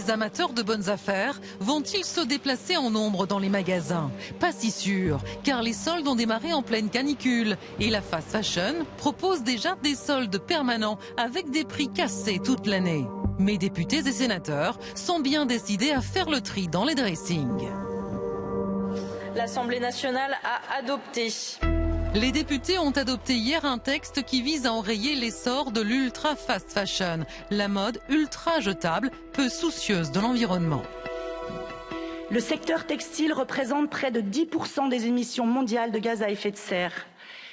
les amateurs de bonnes affaires vont-ils se déplacer en nombre dans les magasins? Pas si sûr, car les soldes ont démarré en pleine canicule et la fast fashion propose déjà des soldes permanents avec des prix cassés toute l'année. Mais députés et sénateurs sont bien décidés à faire le tri dans les dressings. L'Assemblée nationale a adopté. Les députés ont adopté hier un texte qui vise à enrayer l'essor de l'ultra fast fashion, la mode ultra jetable, peu soucieuse de l'environnement. Le secteur textile représente près de 10% des émissions mondiales de gaz à effet de serre.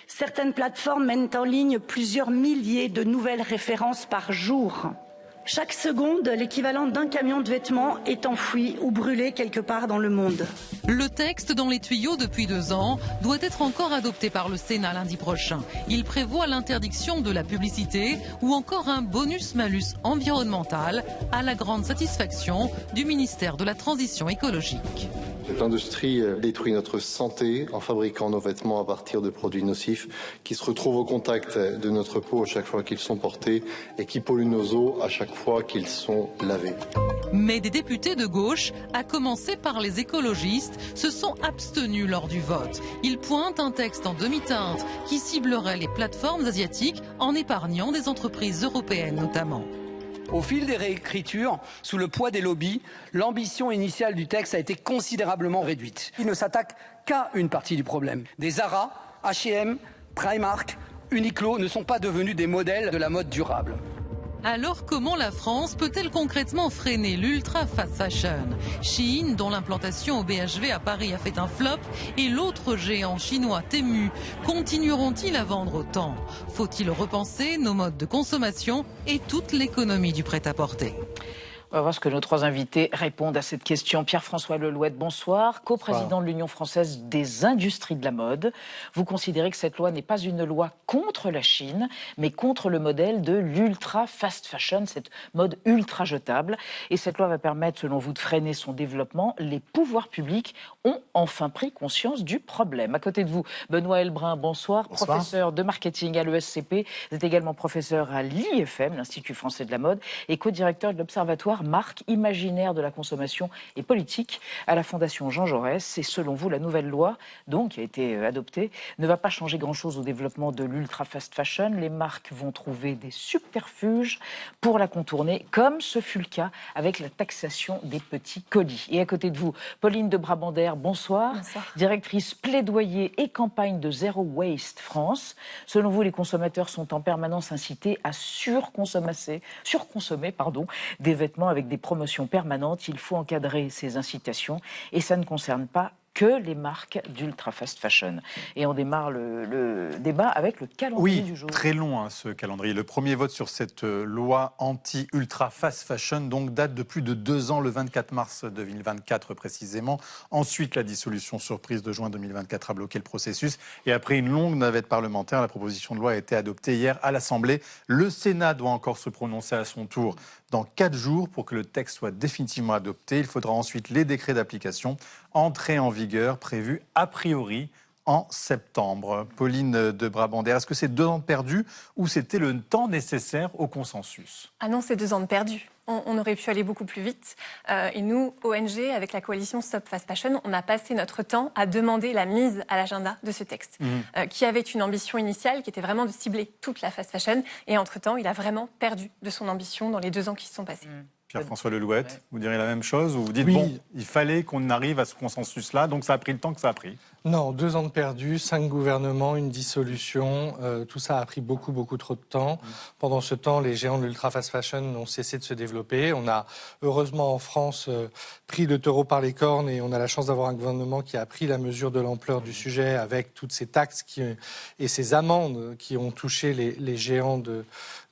Certaines plateformes mènent en ligne plusieurs milliers de nouvelles références par jour. Chaque seconde, l'équivalent d'un camion de vêtements est enfoui ou brûlé quelque part dans le monde. Le texte dans les tuyaux depuis 2 ans doit être encore adopté par le Sénat lundi prochain. Il prévoit l'interdiction de la publicité ou encore un bonus-malus environnemental à la grande satisfaction du ministère de la Transition écologique. Cette industrie détruit notre santé en fabriquant nos vêtements à partir de produits nocifs qui se retrouvent au contact de notre peau à chaque fois qu'ils sont portés et qui polluent nos eaux à chaque fois qu'ils sont lavés. Mais des députés de gauche, à commencer par les écologistes, se sont abstenus lors du vote. Ils pointent un texte en demi-teinte qui ciblerait les plateformes asiatiques en épargnant des entreprises européennes notamment. Au fil des réécritures, sous le poids des lobbies, l'ambition initiale du texte a été considérablement réduite. Il ne s'attaque qu'à une partie du problème. Des Zara, H&M, Primark, Uniqlo ne sont pas devenus des modèles de la mode durable. Alors comment la France peut-elle concrètement freiner l'ultra fast fashion? Shein, dont l'implantation au BHV à Paris a fait un flop, et l'autre géant chinois Temu, continueront-ils à vendre autant? Faut-il repenser nos modes de consommation et toute l'économie du prêt-à-porter? On va voir ce que nos 3 invités répondent à cette question. Pierre-François Lelouette, bonsoir, coprésident de l'Union française des industries de la mode. Vous considérez que cette loi n'est pas une loi contre la Chine, mais contre le modèle de l'ultra fast fashion, cette mode ultra jetable. Et cette loi va permettre, selon vous, de freiner son développement. Les pouvoirs publics ont enfin pris conscience du problème. À côté de vous, Benoît Elbrun, bonsoir, professeur de marketing à l'ESCP. Vous êtes également professeur à l'IFM, l'Institut français de la mode, et co-directeur de l'Observatoire marque imaginaire de la consommation et politique à la Fondation Jean Jaurès. Et selon vous, la nouvelle loi, donc, qui a été adoptée, ne va pas changer grand-chose au développement de l'ultra fast fashion. Les marques vont trouver des subterfuges pour la contourner, comme ce fut le cas avec la taxation des petits colis. Et à côté de vous, Pauline de Brabander, bonsoir. Bonsoir. Directrice plaidoyer et campagne de Zero Waste France. Selon vous, les consommateurs sont en permanence incités à surconsommer des vêtements avec des promotions permanentes. Il faut encadrer ces incitations et ça ne concerne pas que les marques d'ultra fast fashion. Et on démarre le débat avec le calendrier du jour. Oui, très long ce calendrier. Le premier vote sur cette loi anti-ultra fast fashion donc date de plus de 2 ans, le 24 mars 2024 précisément. Ensuite, la dissolution surprise de juin 2024 a bloqué le processus. Et après une longue navette parlementaire, la proposition de loi a été adoptée hier à l'Assemblée. Le Sénat doit encore se prononcer à son tour dans 4 jours pour que le texte soit définitivement adopté. Il faudra ensuite les décrets d'application. Entrée en vigueur prévue a priori en septembre. Pauline de Brabander, est-ce que c'est 2 ans de perdus ou c'était le temps nécessaire au consensus? Ah non, c'est 2 ans de perdus. On aurait pu aller beaucoup plus vite. Et nous, ONG, avec la coalition Stop Fast Fashion, on a passé notre temps à demander la mise à l'agenda de ce texte, qui avait une ambition initiale, qui était vraiment de cibler toute la fast fashion. Et entre-temps, il a vraiment perdu de son ambition dans les 2 ans qui se sont passés. Pierre-François Lelouette, vous direz la même chose ou vous dites, bon, il fallait qu'on arrive à ce consensus-là, donc ça a pris le temps que ça a pris? Non, 2 ans de perdu, 5 gouvernements, une dissolution, tout ça a pris beaucoup trop de temps. Pendant ce temps, les géants de l'ultra fast fashion ont cessé de se développer. On a heureusement en France pris le taureau par les cornes et on a la chance d'avoir un gouvernement qui a pris la mesure de l'ampleur du sujet avec toutes ces taxes et ces amendes qui ont touché les géants de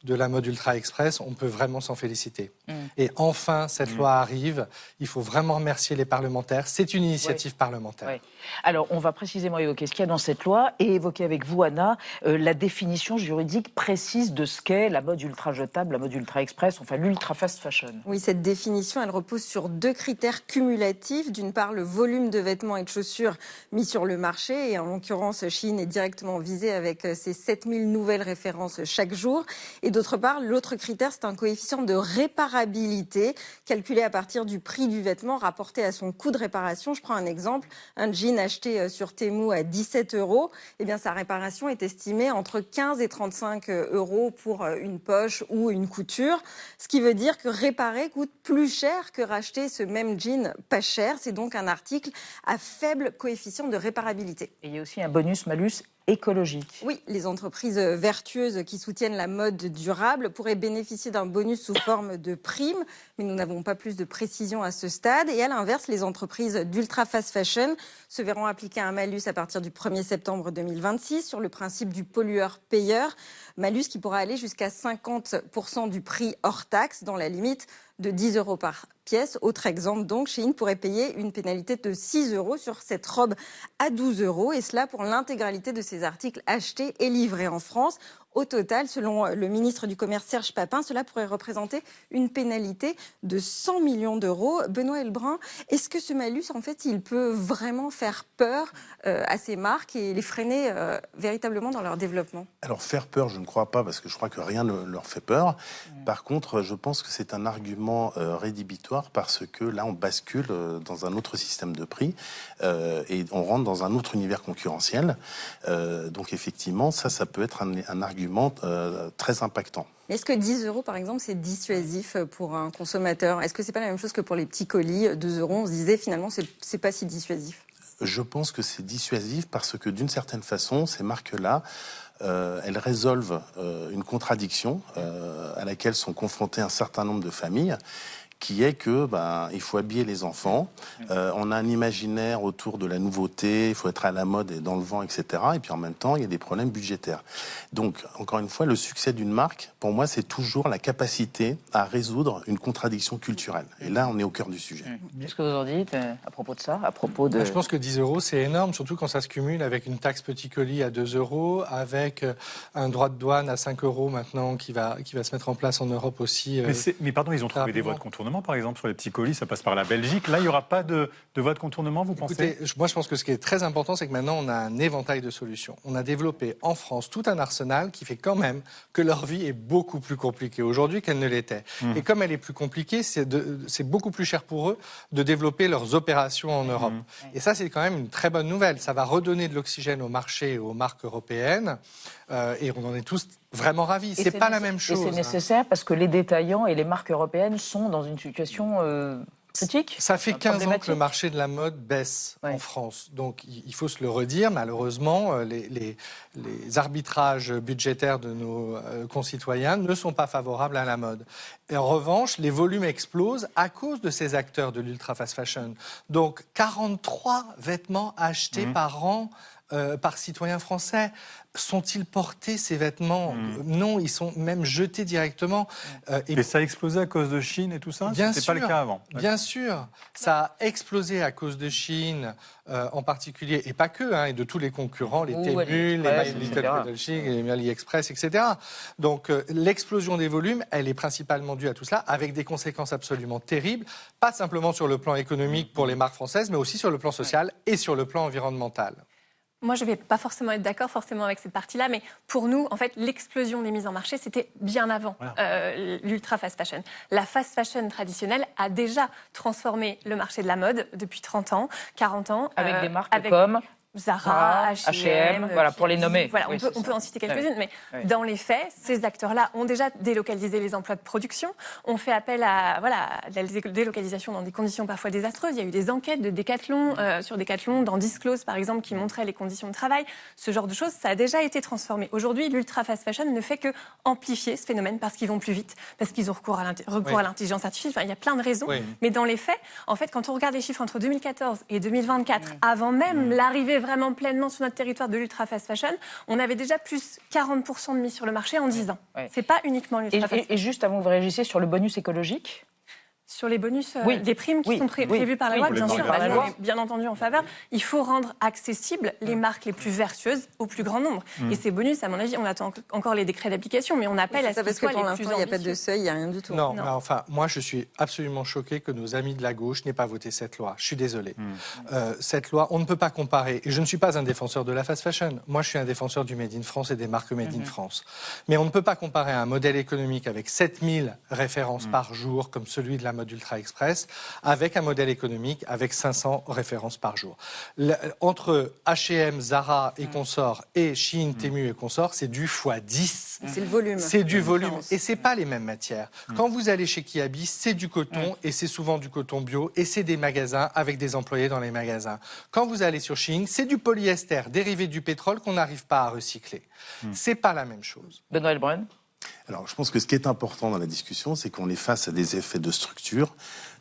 la mode ultra express. On peut vraiment s'en féliciter. Et enfin, cette loi arrive. Il faut vraiment remercier les parlementaires. C'est une initiative parlementaire. Oui. Alors, on va précisément évoquer ce qu'il y a dans cette loi et évoquer avec vous, Anna, la définition juridique précise de ce qu'est la mode ultra jetable, la mode ultra express, enfin l'ultra fast fashion. Oui, cette définition, elle repose sur 2 critères cumulatifs. D'une part, le volume de vêtements et de chaussures mis sur le marché. Et en l'occurrence, Shein est directement visée avec ses 7000 nouvelles références chaque jour. Et d'autre part, l'autre critère, c'est un coefficient de réparabilité calculé à partir du prix du vêtement rapporté à son coût de réparation. Je prends un exemple, un jean acheté sur Temu à 17 €, eh bien, sa réparation est estimée entre 15 et 35 € pour une poche ou une couture, ce qui veut dire que réparer coûte plus cher que racheter ce même jean pas cher. C'est donc un article à faible coefficient de réparabilité. Et il y a aussi un bonus-malus écologique. Oui, les entreprises vertueuses qui soutiennent la mode durable pourraient bénéficier d'un bonus sous forme de prime, mais nous n'avons pas plus de précision à ce stade. Et à l'inverse, les entreprises d'ultra fast fashion se verront appliquer un malus à partir du 1er septembre 2026 sur le principe du pollueur-payeur, malus qui pourra aller jusqu'à 50% du prix hors taxe dans la limite de 10 € par pièce. Autre exemple, donc, Shein pourrait payer une pénalité de 6 € sur cette robe à 12 €, et cela pour l'intégralité de ces articles achetés et livrés en France. Au total, selon le ministre du Commerce Serge Papin, cela pourrait représenter une pénalité de 100 millions d'euros. Benoît Heilbrun, est-ce que ce malus, en fait, il peut vraiment faire peur à ces marques et les freiner véritablement dans leur développement? Alors, faire peur, je ne crois pas, parce que je crois que rien ne leur fait peur. Par contre, je pense que c'est un argument rédhibitoire, parce que là, on bascule dans un autre système de prix et on rentre dans un autre univers concurrentiel. Donc, effectivement, ça peut être un argument très impactant. Est-ce que 10 €, par exemple, c'est dissuasif pour un consommateur? Est-ce que c'est pas la même chose que pour les petits colis, 2 €? On se disait, finalement, c'est pas si dissuasif. Je pense que c'est dissuasif parce que, d'une certaine façon, ces marques-là, elles résolvent une contradiction à laquelle sont confrontées un certain nombre de familles, qui est que il faut habiller les enfants. On a un imaginaire autour de la nouveauté, il faut être à la mode et dans le vent, etc. Et puis en même temps, il y a des problèmes budgétaires. Donc, encore une fois, le succès d'une marque, pour moi, c'est toujours la capacité à résoudre une contradiction culturelle. Et là, on est au cœur du sujet. Qu'est-ce que vous en dites à propos de ça, à propos de... Je pense que 10 €, c'est énorme, surtout quand ça se cumule avec une taxe petit colis à 2 €, avec un droit de douane à 5 € maintenant qui va se mettre en place en Europe aussi. Mais pardon, ils ont trouvé des voies de contournement, par exemple, sur les petits colis, ça passe par la Belgique. Là, il n'y aura pas de voie de contournement, vous pensez? Écoutez, moi, je pense que ce qui est très important, c'est que maintenant, on a un éventail de solutions. On a développé en France tout un arsenal qui fait quand même que leur vie est beaucoup plus compliquée aujourd'hui qu'elle ne l'était. Et comme elle est plus compliquée, c'est beaucoup plus cher pour eux de développer leurs opérations en Europe. Et ça, c'est quand même une très bonne nouvelle. Ça va redonner de l'oxygène au marché et aux marques européennes. Et on en est tous vraiment ravis. C'est pas la même chose. Et c'est nécessaire parce que les détaillants et les marques européennes sont dans une situation critique. Ça fait 15 ans que le marché de la mode baisse en France. Donc il faut se le redire. Malheureusement, les arbitrages budgétaires de nos concitoyens ne sont pas favorables à la mode. Et en revanche, les volumes explosent à cause de ces acteurs de l'ultra fast fashion. Donc 43 vêtements achetés par an par citoyens français. Sont-ils portés, ces vêtements? Non, ils sont même jetés directement. Et ça a explosé à cause de Chine et tout ça? Bien C'était sûr, pas le cas avant. Bien sûr. Ça a explosé à cause de Chine, en particulier, et pas que, et de tous les concurrents, les Temu, les My Little Little Chic, les AliExpress, etc. Donc l'explosion des volumes, elle est principalement due à tout cela, avec des conséquences absolument terribles, pas simplement sur le plan économique pour les marques françaises, mais aussi sur le plan social et sur le plan environnemental. Moi, je ne vais pas forcément être d'accord avec cette partie-là, mais pour nous, en fait, l'explosion des mises en marché, c'était bien avant l'ultra fast fashion. La fast fashion traditionnelle a déjà transformé le marché de la mode depuis 30 ans, 40 ans. Avec des marques comme Zara, H&M, voilà, pour les nommer. Voilà, on peut en citer quelques-unes, mais dans les faits, ces acteurs-là ont déjà délocalisé les emplois de production, ont fait appel à la délocalisation dans des conditions parfois désastreuses. Il y a eu des enquêtes de Decathlon, sur Decathlon, dans Disclose par exemple, qui montraient les conditions de travail. Ce genre de choses, ça a déjà été transformé. Aujourd'hui, l'ultra fast fashion ne fait que amplifier ce phénomène parce qu'ils vont plus vite, parce qu'ils ont recours à l'intelligence artificielle. Enfin, il y a plein de raisons. Mais dans les faits, en fait, quand on regarde les chiffres entre 2014 et 2024, avant même l'arrivée vraiment pleinement sur notre territoire de l'ultra fast fashion, on avait déjà plus 40% de mise sur le marché en 10 ans. C'est pas uniquement l'ultra fast fashion. Et juste avant que vous réagissiez sur le bonus écologique. Sur les bonus Oui. des primes qui sont prévues par la loi, bien sûr, on est bien entendu en faveur. Il faut rendre accessibles les marques les plus vertueuses au plus grand nombre. Et ces bonus, à mon avis, on attend encore les décrets d'application, mais on appelle à ce qu'ils soient les plus ambitieux. Parce que pour l'instant, il n'y a pas de seuil, il n'y a rien du tout. Non, mais enfin, moi, je suis absolument choqué que nos amis de la gauche n'aient pas voté cette loi. Je suis désolé. Cette loi, on ne peut pas comparer. Et je ne suis pas un défenseur de la fast fashion. Moi, je suis un défenseur du Made in France et des marques Made in France. Mais on ne peut pas comparer un modèle économique avec 7000 références par jour, comme celui de la mode Ultra Express, avec un modèle économique avec 500 références par jour. Entre H&M, Zara et consorts et Shein, Temu et consorts, c'est du x10. C'est le volume. C'est du volume. Et c'est pas les mêmes matières. Quand vous allez chez Kiabi, c'est du coton et c'est souvent du coton bio et c'est des magasins avec des employés dans les magasins. Quand vous allez sur Shein, c'est du polyester dérivé du pétrole qu'on n'arrive pas à recycler. C'est pas la même chose. Benoît Heilbronn. Alors, je pense que ce qui est important dans la discussion, c'est qu'on est face à des effets de structure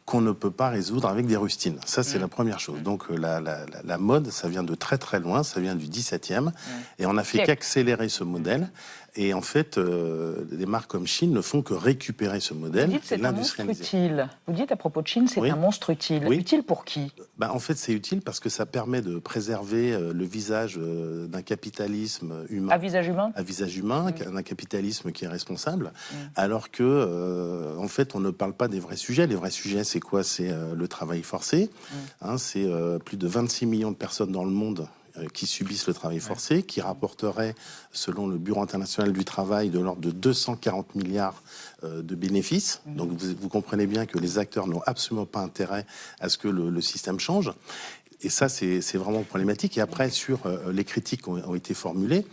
qu'on ne peut pas résoudre avec des rustines. Ça, c'est la première chose. Donc, la mode, ça vient de très très loin, ça vient du 17e, et on n'a fait qu'accélérer ce modèle. Et en fait, des marques comme Chine ne font que récupérer ce modèle. Vous dites c'est un monstre utile. Vous dites à propos de Chine, c'est un monstre utile. Oui. Utile pour qui ? En fait, c'est utile parce que ça permet de préserver le visage d'un capitalisme humain. À visage humain ? À visage humain, d'un capitalisme qui est responsable. Alors que, en fait, on ne parle pas des vrais sujets. Les vrais sujets, c'est quoi ? C'est le travail forcé. C'est plus de 26 millions de personnes dans le monde qui subissent le travail forcé, qui rapporterait, selon le Bureau international du travail, de l'ordre de 240 milliards de bénéfices. Donc vous comprenez bien que les acteurs n'ont absolument pas intérêt à ce que le système change. Et ça, c'est vraiment problématique. Et après, sur les critiques qui ont été formulées,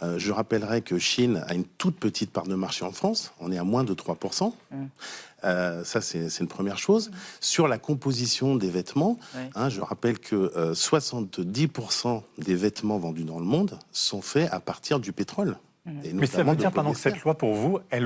je rappellerai que Chine a une toute petite part de marché en France. On est à moins de 3%. Ça, c'est une première chose. Sur la composition des vêtements, je rappelle que 70% des vêtements vendus dans le monde sont faits à partir du pétrole. Mais ça veut dire pendant que cette loi, pour vous, elle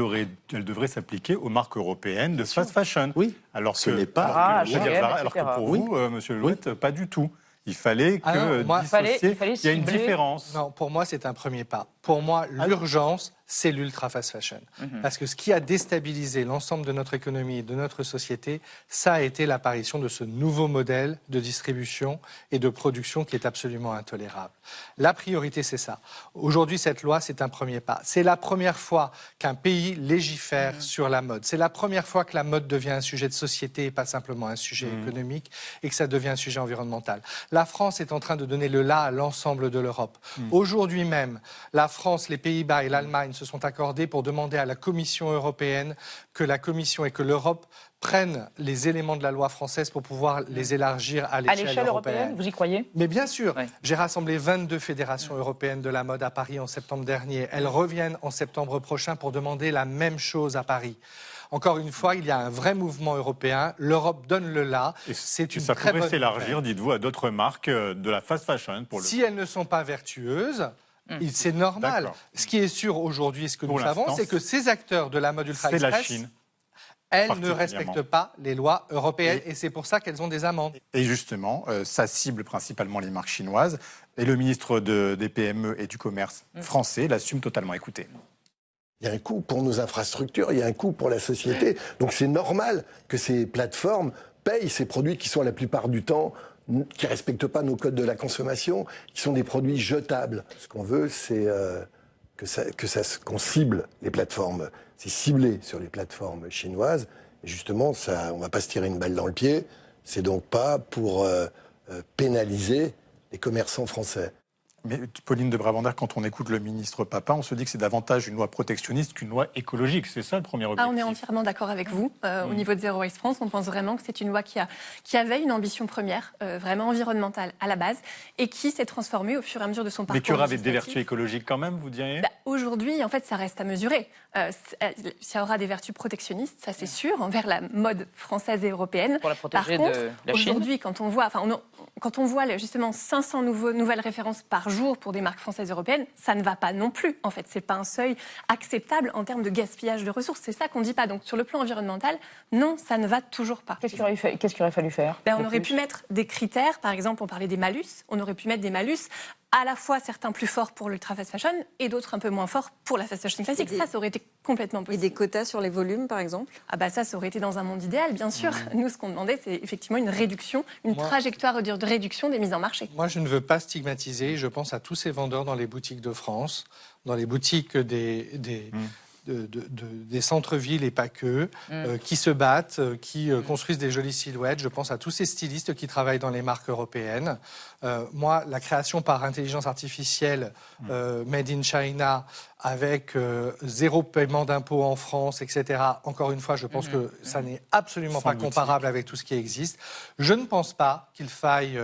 devrait s'appliquer aux marques européennes de fast fashion. Oui. Alors ce n'est pas. Alors que pour vous, Monsieur Lelouet, pas du tout. Il fallait dissocier. Il y a une différence. Non, pour moi, c'est un premier pas. Pour moi, l'urgence, c'est l'ultra fast fashion. Parce que ce qui a déstabilisé l'ensemble de notre économie et de notre société, ça a été l'apparition de ce nouveau modèle de distribution et de production qui est absolument intolérable. La priorité, c'est ça. Aujourd'hui, cette loi, c'est un premier pas. C'est la première fois qu'un pays légifère sur la mode. C'est la première fois que la mode devient un sujet de société et pas simplement un sujet économique et que ça devient un sujet environnemental. La France est en train de donner le là à l'ensemble de l'Europe. Aujourd'hui même, la France, les Pays-Bas et l'Allemagne se sont accordés pour demander à la Commission européenne que la Commission et que l'Europe prennent les éléments de la loi française pour pouvoir les élargir à l'échelle européenne. Vous y croyez ? Mais bien sûr, j'ai rassemblé 22 fédérations européennes de la mode à Paris en septembre dernier. Elles reviennent en septembre prochain pour demander la même chose à Paris. Encore une fois, il y a un vrai mouvement européen. L'Europe donne le là. C'est une ça très bonne pourrait s'élargir, nouvelle. dites-vous, à d'autres marques de la fast fashion. Si elles ne sont pas vertueuses, c'est normal. Ce qui est sûr aujourd'hui, ce que nous savons, c'est que ces acteurs de la mode ultra express, la Chine. Elles ne respectent pas les lois européennes et c'est pour ça qu'elles ont des amendes. Et justement, ça cible principalement les marques chinoises. Et le ministre des PME et du Commerce français l'assume totalement. Écoutez. Il y a un coût pour nos infrastructures, il y a un coût pour la société. Donc c'est normal que ces plateformes payent ces produits qui sont la plupart du temps qui ne respectent pas nos codes de la consommation, qui sont des produits jetables. Ce qu'on veut, c'est qu'on cible les plateformes. C'est ciblé sur les plateformes chinoises. Et justement, on ne va pas se tirer une balle dans le pied. C'est donc pas pour pénaliser les commerçants français. Mais Pauline de Brabander, quand on écoute le ministre Papin, on se dit que c'est davantage une loi protectionniste qu'une loi écologique. C'est ça le premier objectif. On est entièrement d'accord avec vous. Au niveau de Zero Waste France, on pense vraiment que c'est une loi qui avait une ambition première, vraiment environnementale à la base, et qui s'est transformée au fur et à mesure de son parcours. Mais qui aura des vertus écologiques quand même, vous diriez ? Aujourd'hui, en fait, ça reste à mesurer. Ça aura des vertus protectionnistes, ça c'est sûr, envers la mode française et européenne. Pour la protéger de la Chine. Aujourd'hui, quand on voit justement 500 nouvelles références par jour pour des marques françaises et européennes, ça ne va pas non plus. En fait, c'est pas un seuil acceptable en termes de gaspillage de ressources. C'est ça qu'on dit pas. Donc, sur le plan environnemental, non, ça ne va toujours pas. Qu'est-ce qu'il aurait fallu faire ? On aurait pu mettre des critères. Par exemple, on parlait des malus. On aurait pu mettre des malus à la fois certains plus forts pour l'ultra fast fashion et d'autres un peu moins forts pour la fast fashion classique. Ça aurait été complètement possible. Et des quotas sur les volumes, par exemple? Ah bah ça aurait été dans un monde idéal, bien sûr. Nous, ce qu'on demandait, c'est effectivement une réduction, une trajectoire de réduction des mises en marché. Moi, je ne veux pas stigmatiser. Je pense à tous ces vendeurs dans les boutiques de France, dans les boutiques des centres-villes et pas que, qui se battent, qui construisent des jolies silhouettes. Je pense à tous ces stylistes qui travaillent dans les marques européennes. Moi, la création par intelligence artificielle made in China avec zéro paiement d'impôts en France, etc. Encore une fois, je pense que ça n'est absolument pas comparable avec tout ce qui existe. Je ne pense pas qu'il faille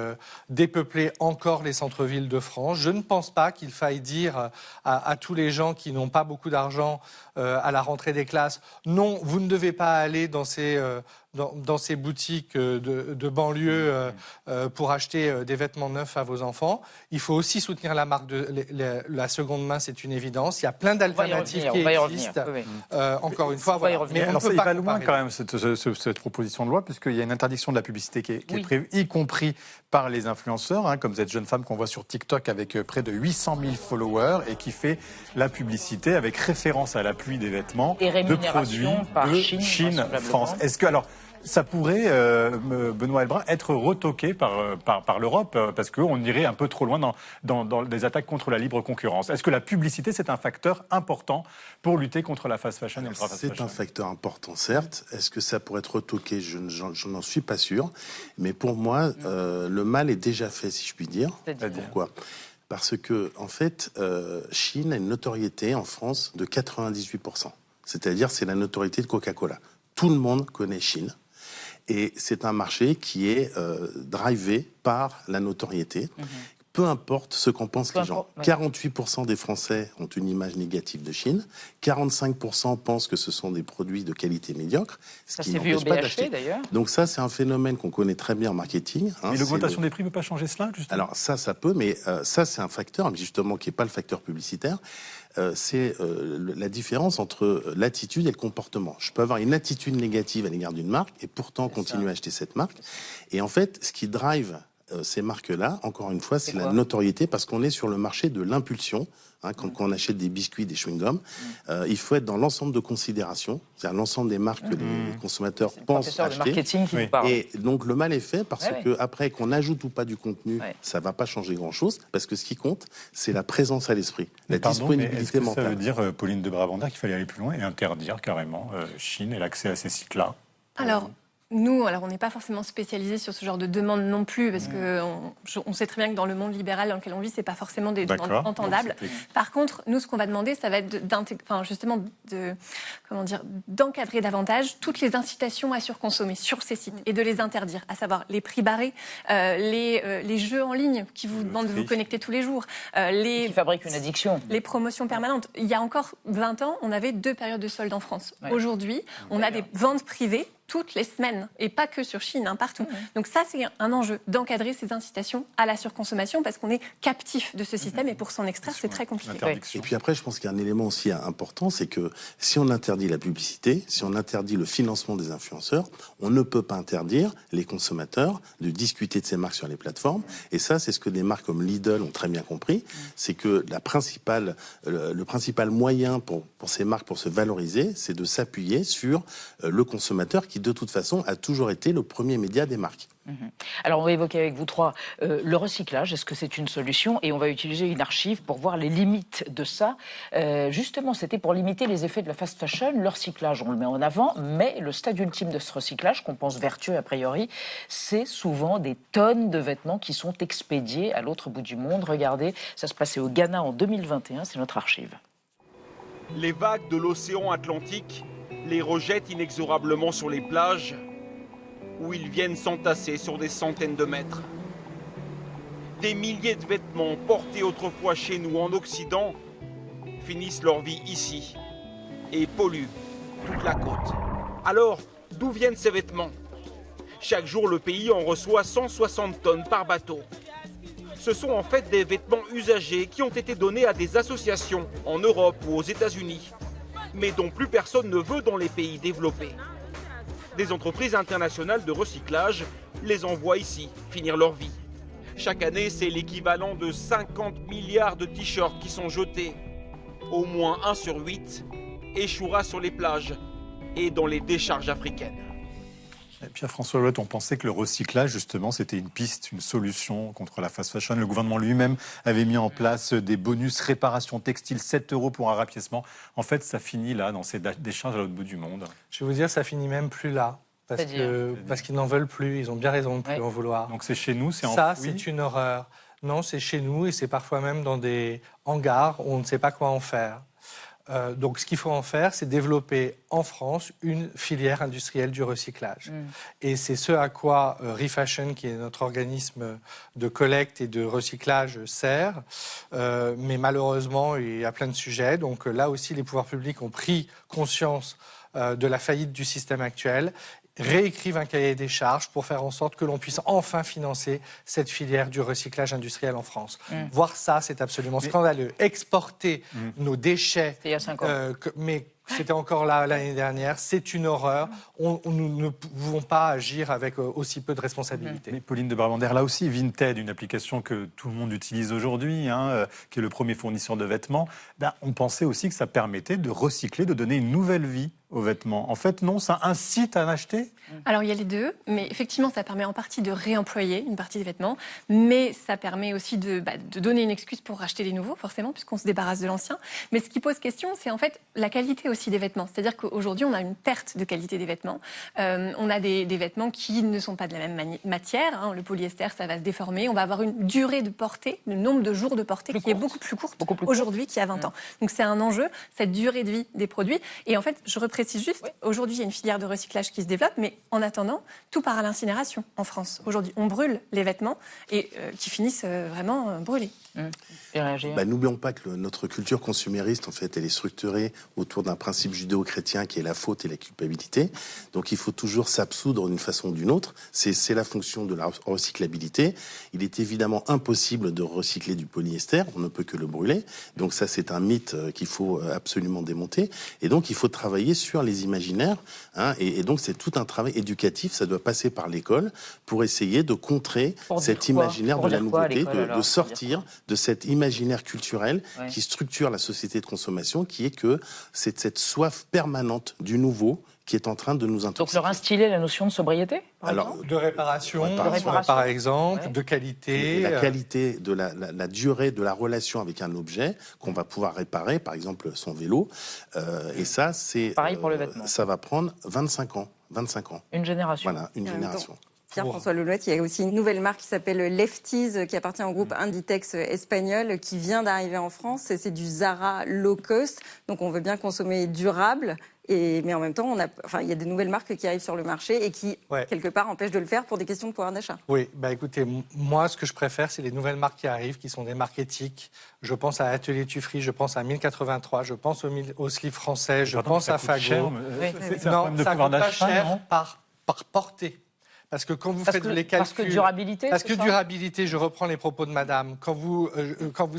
dépeupler encore les centres-villes de France. Je ne pense pas qu'il faille dire à tous les gens qui n'ont pas beaucoup d'argent à la rentrée des classes, non, vous ne devez pas aller dans ces boutiques de banlieue pour acheter des vêtements neufs à vos enfants. Il faut aussi soutenir la marque de la seconde main, c'est une évidence. Il y a plein d'alternatives qui existent. Encore une fois, voilà. Mais alors, il va loin quand même cette proposition de loi, puisqu'il y a une interdiction de la publicité qui est prévue, y compris par les influenceurs, comme cette jeune femme qu'on voit sur TikTok avec près de 800 000 followers et qui fait la publicité avec référence à la pluie des vêtements de produits de Chine, France. Est-ce que alors ça pourrait, Benoît Heilbrun, être retoqué par l'Europe parce qu'on irait un peu trop loin dans des attaques contre la libre concurrence. Est-ce que la publicité, c'est un facteur important pour lutter contre la fast fashion et l'ultra fast fashion? C'est un facteur important, certes. Est-ce que ça pourrait être retoqué? Je n'en suis pas sûr. Mais pour moi, le mal est déjà fait, si je puis dire. Pourquoi? Parce que, en fait, Chine a une notoriété en France de 98%. C'est-à-dire, c'est la notoriété de Coca-Cola. Tout le monde connaît Chine. Et c'est un marché qui est drivé par la notoriété. Peu importe ce qu'en pensent les gens. 48% des Français ont une image négative de Chine. 45% pensent que ce sont des produits de qualité médiocre. Ça s'est vu au BHT d'ailleurs. Donc ça, c'est un phénomène qu'on connaît très bien en marketing. Mais l'augmentation des prix ne peut pas changer cela, justement? Alors ça peut, mais ça, c'est un facteur, justement, qui n'est pas le facteur publicitaire. C'est la différence entre l'attitude et le comportement. Je peux avoir une attitude négative à l'égard d'une marque et pourtant continuer à acheter cette marque. Et en fait, ce qui drive ces marques-là, encore une fois, c'est la notoriété, parce qu'on est sur le marché de l'impulsion. Quand on achète des biscuits, des chewing-gums, il faut être dans l'ensemble de considérations, c'est-à-dire l'ensemble des marques que les consommateurs pensent acheter. De marketing qui nous parle. Et donc le mal est fait parce que après qu'on ajoute ou pas du contenu, ça va pas changer grand-chose, parce que ce qui compte, c'est la présence à l'esprit, la disponibilité mentale. Ça veut dire, Pauline de Brabander, qu'il fallait aller plus loin et interdire carrément Chine et l'accès à ces sites-là? Alors, nous, on n'est pas forcément spécialisé sur ce genre de demande non plus, parce qu'on sait très bien que dans le monde libéral dans lequel on vit, c'est pas forcément des demandes entendables. Par contre, nous, ce qu'on va demander, ça va être d'encadrer davantage toutes les incitations à surconsommer sur ces sites et de les interdire, à savoir les prix barrés, les jeux en ligne qui vous demandent de vous connecter tous les jours, qui fabriquent une addiction, les promotions permanentes. Il y a encore 20 ans, on avait 2 périodes de soldes en France. Aujourd'hui, on a des ventes privées toutes les semaines, et pas que sur Chine, partout. Donc ça, c'est un enjeu, d'encadrer ces incitations à la surconsommation, parce qu'on est captif de ce système, et pour s'en extraire, c'est très compliqué. Et puis après, je pense qu'il y a un élément aussi important, c'est que si on interdit la publicité, si on interdit le financement des influenceurs, on ne peut pas interdire les consommateurs de discuter de ces marques sur les plateformes. Et ça, c'est ce que des marques comme Lidl ont très bien compris, c'est que le principal moyen pour ces marques, pour se valoriser, c'est de s'appuyer sur le consommateur qui, de toute façon, a toujours été le premier média des marques. Alors, on va évoquer avec vous trois le recyclage. Est-ce que c'est une solution? Et on va utiliser une archive pour voir les limites de ça. Justement, c'était pour limiter les effets de la fast fashion. Le recyclage, on le met en avant, mais le stade ultime de ce recyclage, qu'on pense vertueux a priori, c'est souvent des tonnes de vêtements qui sont expédiés à l'autre bout du monde. Regardez, ça se passait au Ghana en 2021, c'est notre archive. Les vagues de l'océan Atlantique les rejettent inexorablement sur les plages où ils viennent s'entasser sur des centaines de mètres. Des milliers de vêtements portés autrefois chez nous en Occident finissent leur vie ici et polluent toute la côte. Alors, d'où viennent ces vêtements? Chaque jour, le pays en reçoit 160 tonnes par bateau. Ce sont en fait des vêtements usagés qui ont été donnés à des associations en Europe ou aux États-Unis, mais dont plus personne ne veut dans les pays développés. Des entreprises internationales de recyclage les envoient ici finir leur vie. Chaque année, c'est l'équivalent de 50 milliards de t-shirts qui sont jetés. Au moins 1 sur 8 échouera sur les plages et dans les décharges africaines. Pierre-François Louette, on pensait que le recyclage, justement, c'était une piste, une solution contre la fast fashion. Le gouvernement lui-même avait mis en place des bonus réparation textile, 7 € pour un rapiècement. En fait, ça finit là, dans ces décharges à l'autre bout du monde. Je vais vous dire, ça finit même plus là. Parce qu'ils n'en veulent plus, ils ont bien raison de ne plus en vouloir. Donc c'est chez nous, c'est ça, enfoui. c'est une horreur. Non, c'est chez nous et c'est parfois même dans des hangars où on ne sait pas quoi en faire. Donc ce qu'il faut en faire, c'est développer en France une filière industrielle du recyclage. Et c'est ce à quoi Refashion, qui est notre organisme de collecte et de recyclage, sert. Mais malheureusement, il y a plein de sujets. Donc là aussi, les pouvoirs publics ont pris conscience de la faillite du système actuel, réécrivent un cahier des charges pour faire en sorte que l'on puisse enfin financer cette filière du recyclage industriel en France. Voir ça, c'est absolument scandaleux. Exporter nos déchets, il y a 5 ans. mais c'était encore là l'année dernière, c'est une horreur. Nous ne pouvons pas agir avec aussi peu de responsabilité. Mais Pauline de Brabander, là aussi, Vinted, une application que tout le monde utilise aujourd'hui, qui est le premier fournisseur de vêtements, on pensait aussi que ça permettait de recycler, de donner une nouvelle vie aux vêtements. En fait, non, ça incite à en acheter ? Alors, il y a les deux, mais effectivement, ça permet en partie de réemployer une partie des vêtements, mais ça permet aussi de donner une excuse pour racheter les nouveaux, forcément, puisqu'on se débarrasse de l'ancien. Mais ce qui pose question, c'est en fait la qualité aussi des vêtements. C'est-à-dire qu'aujourd'hui, on a une perte de qualité des vêtements. On a des vêtements qui ne sont pas de la même matière. Le polyester, ça va se déformer. On va avoir une durée de portée, le nombre de jours de portée qui est beaucoup plus courte aujourd'hui qu'il y a 20 ans. Donc, c'est un enjeu, cette durée de vie des produits. Et en fait, je précise juste, aujourd'hui, il y a une filière de recyclage qui se développe, mais en attendant, tout part à l'incinération en France. Aujourd'hui, on brûle les vêtements et qui finissent vraiment brûlés. N'oublions pas que notre culture consumériste, en fait, elle est structurée autour d'un principe judéo-chrétien qui est la faute et la culpabilité. Donc, il faut toujours s'absoudre d'une façon ou d'une autre. C'est la fonction de la recyclabilité. Il est évidemment impossible de recycler du polyester. On ne peut que le brûler. Donc, ça, c'est un mythe qu'il faut absolument démonter. Et donc, il faut travailler sur les imaginaires. Et donc, c'est tout un travail éducatif. Ça doit passer par l'école pour essayer de contrer cet imaginaire de la nouveauté, de sortir de cet imaginaire culturel qui structure la société de consommation, qui est que c'est cette soif permanente du nouveau qui est en train de nous intoxiquer. Donc leur instiller la notion de sobriété, de réparation, par exemple, de qualité. La qualité de la durée de la relation avec un objet qu'on va pouvoir réparer, par exemple son vélo. Et ça, c'est pareil pour le vêtement. Ça va prendre 25 ans. 25 ans. Une génération. Voilà, une génération. Pierre-François Louette, il y a aussi une nouvelle marque qui s'appelle Lefties, qui appartient au groupe Inditex espagnol, qui vient d'arriver en France. C'est du Zara low cost, donc on veut bien consommer durable. Mais en même temps, il y a des nouvelles marques qui arrivent sur le marché et qui, quelque part, empêchent de le faire pour des questions de pouvoir d'achat. Oui, écoutez, moi, ce que je préfère, c'est les nouvelles marques qui arrivent, qui sont des marques éthiques. Je pense à Atelier Tuffry, je pense à 1083, je pense au Slip français, je pense à Fago. Non, ça coûte pas cher par portée. Parce que quand vous faites les calculs... Parce que durabilité, durabilité, je reprends les propos de madame. Quand vous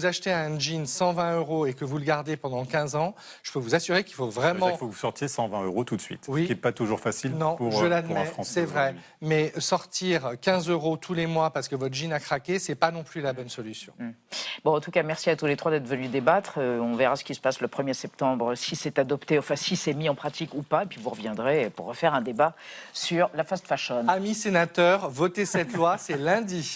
achetez un jean 120 € et que vous le gardez pendant 15 ans, je peux vous assurer qu'il faut vraiment... Il faut que vous sortiez 120 € tout de suite, oui. Ce qui n'est pas toujours facile pour un Français. Non, je l'admets, c'est vrai. Mais sortir 15 € tous les mois parce que votre jean a craqué, ce n'est pas non plus la bonne solution. Bon, en tout cas, merci à tous les trois d'être venus débattre. On verra ce qui se passe le 1er septembre, si c'est adopté, si c'est mis en pratique ou pas. Et puis vous reviendrez pour refaire un débat sur la fast fashion. Amis sénateurs, votez cette loi, c'est lundi.